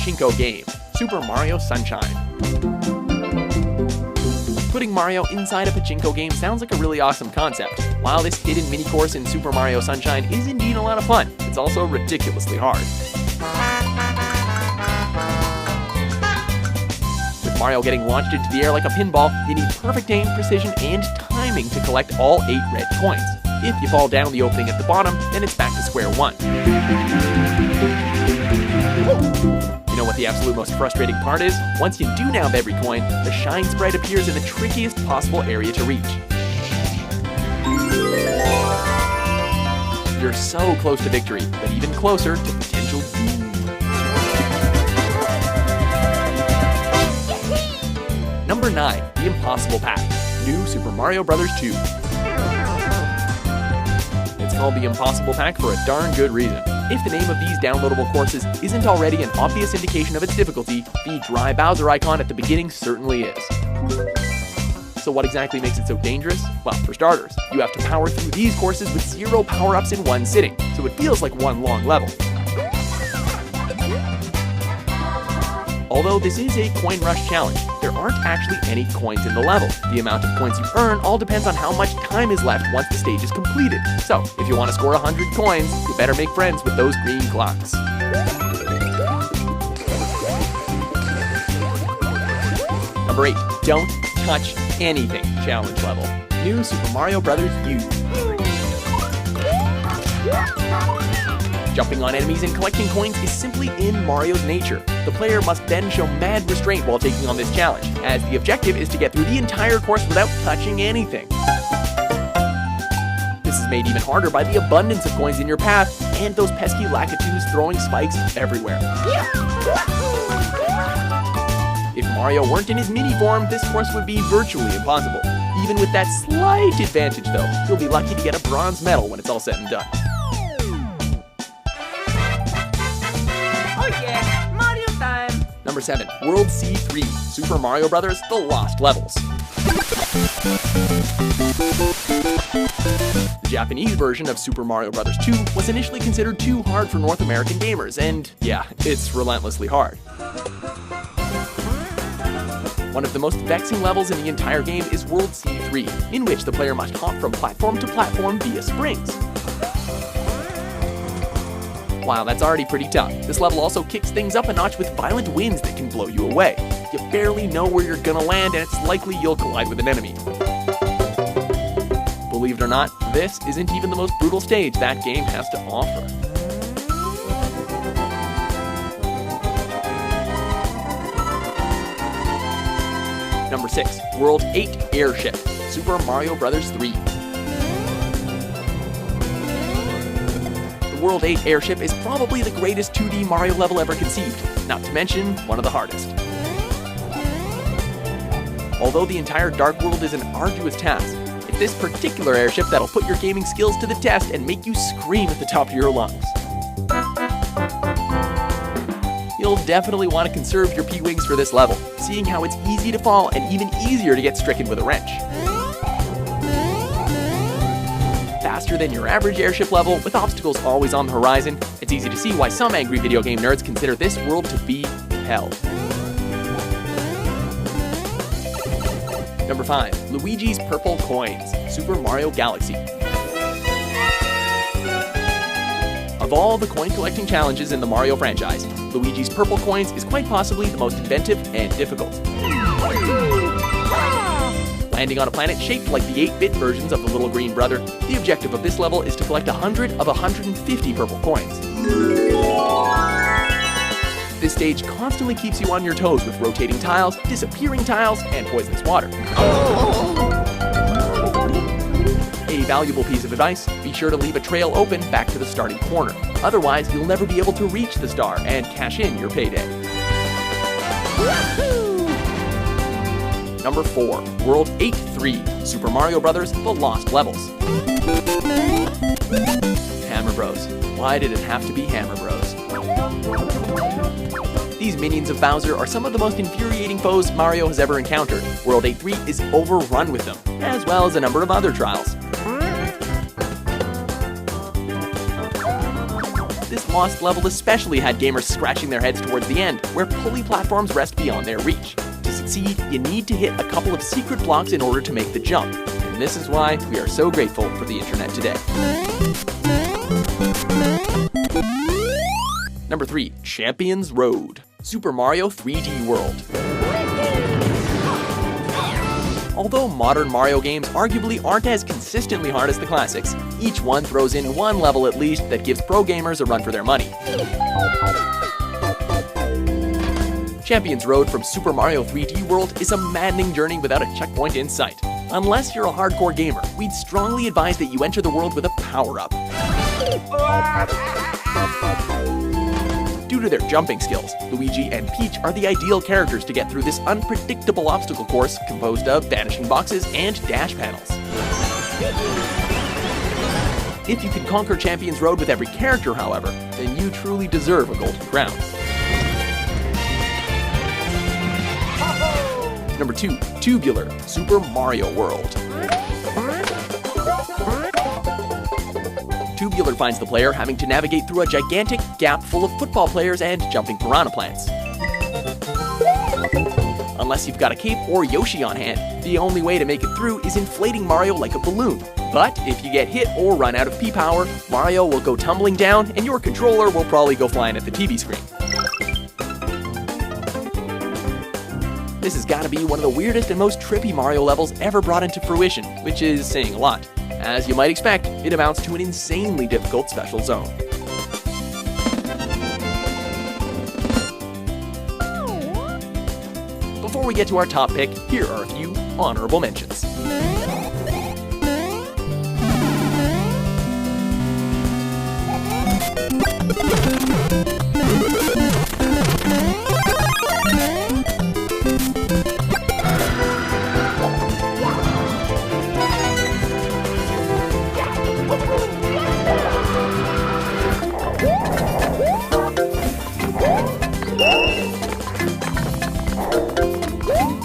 pachinko game, Super Mario Sunshine. Putting Mario inside a pachinko game sounds like a really awesome concept. While this hidden mini-course in Super Mario Sunshine is indeed a lot of fun, it's also ridiculously hard. With Mario getting launched into the air like a pinball, you need perfect aim, precision, and timing to collect all 8 red coins. If you fall down the opening at the bottom, then it's back to square one. You know what the absolute most frustrating part is? Once you do nab every coin, the shine sprite appears in the trickiest possible area to reach. You're so close to victory, but even closer to potential doom. Number 9, The Impossible Pack, New Super Mario Bros. 2. It's called The Impossible Pack for a darn good reason. If the name of these downloadable courses isn't already an obvious indication of its difficulty, the dry Bowser icon at the beginning certainly is. So what exactly makes it so dangerous? Well, for starters, you have to power through these courses with 0 power-ups in one sitting, so it feels like one long level. Although this is a coin rush challenge, there aren't actually any coins in the level. The amount of points you earn all depends on how much time is left once the stage is completed. So, if you want to score 100 coins, you better make friends with those green clocks. Number 8, Don't Touch Anything challenge level, New Super Mario Bros. U. Jumping on enemies and collecting coins is simply in Mario's nature. The player must then show mad restraint while taking on this challenge, as the objective is to get through the entire course without touching anything. This is made even harder by the abundance of coins in your path and those pesky Lakitus throwing spikes everywhere. If Mario weren't in his mini form, this course would be virtually impossible. Even with that slight advantage though, you'll be lucky to get a bronze medal when it's all said and done. Number 7, World C3, Super Mario Bros. The Lost Levels. The Japanese version of Super Mario Bros. 2 was initially considered too hard for North American gamers, and yeah, it's relentlessly hard. One of the most vexing levels in the entire game is World C3, in which the player must hop from platform to platform via springs. Wow, that's already pretty tough. This level also kicks things up a notch with violent winds that can blow you away. You barely know where you're gonna land, and it's likely you'll collide with an enemy. Believe it or not, this isn't even the most brutal stage that game has to offer. Number 6, World 8 Airship, Super Mario Bros. 3. The World 8 Airship is probably the greatest 2D Mario level ever conceived, not to mention one of the hardest. Although the entire Dark World is an arduous task, it's this particular airship that'll put your gaming skills to the test and make you scream at the top of your lungs. You'll definitely want to conserve your P-Wings for this level, seeing how it's easy to fall and even easier to get stricken with a wrench. Faster than your average airship level, with obstacles always on the horizon, it's easy to see why some angry video game nerds consider this world to be hell. Number 5, Luigi's Purple Coins, Super Mario Galaxy. Of all the coin collecting challenges in the Mario franchise, Luigi's Purple Coins is quite possibly the most inventive and difficult. Landing on a planet shaped like the 8-bit versions of the Little Green Brother, the objective of this level is to collect 100 of 150 purple coins. This stage constantly keeps you on your toes with rotating tiles, disappearing tiles, and poisonous water. A valuable piece of advice, be sure to leave a trail open back to the starting corner. Otherwise, you'll never be able to reach the star and cash in your payday. Number 4, World 8-3, Super Mario Bros. The Lost Levels. Hammer Bros. Why did it have to be Hammer Bros? These minions of Bowser are some of the most infuriating foes Mario has ever encountered. World 8-3 is overrun with them, as well as a number of other trials. This Lost level especially had gamers scratching their heads towards the end, where pulley platforms rest beyond their reach. To succeed, you need to hit a couple of secret blocks in order to make the jump, and this is why we are so grateful for the internet today. Number 3. Champions Road. Super Mario 3D World. Although modern Mario games arguably aren't as consistently hard as the classics, each one throws in one level at least that gives pro gamers a run for their money. Champions Road from Super Mario 3D World is a maddening journey without a checkpoint in sight. Unless you're a hardcore gamer, we'd strongly advise that you enter the world with a power-up. Due to their jumping skills, Luigi and Peach are the ideal characters to get through this unpredictable obstacle course composed of vanishing boxes and dash panels. If you can conquer Champions Road with every character, however, then you truly deserve a golden crown. Number 2. Tubular Super Mario World. Tubular finds the player having to navigate through a gigantic gap full of football players and jumping piranha plants. Unless you've got a cape or Yoshi on hand, the only way to make it through is inflating Mario like a balloon. But if you get hit or run out of P-Power, Mario will go tumbling down and your controller will probably go flying at the TV screen. This has got to be one of the weirdest and most trippy Mario levels ever brought into fruition, which is saying a lot. As you might expect, it amounts to an insanely difficult special zone. Before we get to our top pick, here are a few honorable mentions.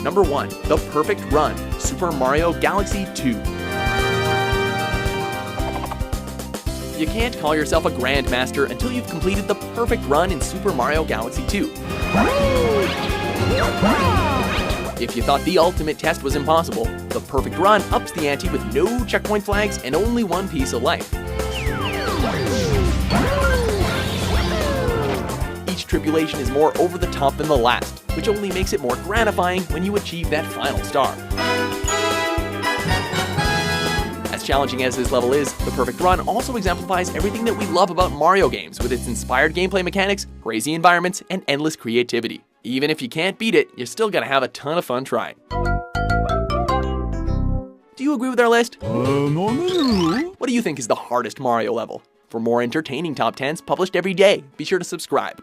Number 1. The Perfect Run, Super Mario Galaxy 2. You can't call yourself a Grandmaster until you've completed the perfect run in Super Mario Galaxy 2. If you thought the ultimate test was impossible, the perfect run ups the ante with no checkpoint flags and only one piece of life. Each tribulation is more over the top than the last, which only makes it more gratifying when you achieve that final star. As challenging as this level is, the perfect run also exemplifies everything that we love about Mario games with its inspired gameplay mechanics, crazy environments, and endless creativity. Even if you can't beat it, you're still gonna have a ton of fun trying. Do you agree with our list? What do you think is the hardest Mario level? For more entertaining top 10s published every day, be sure to subscribe.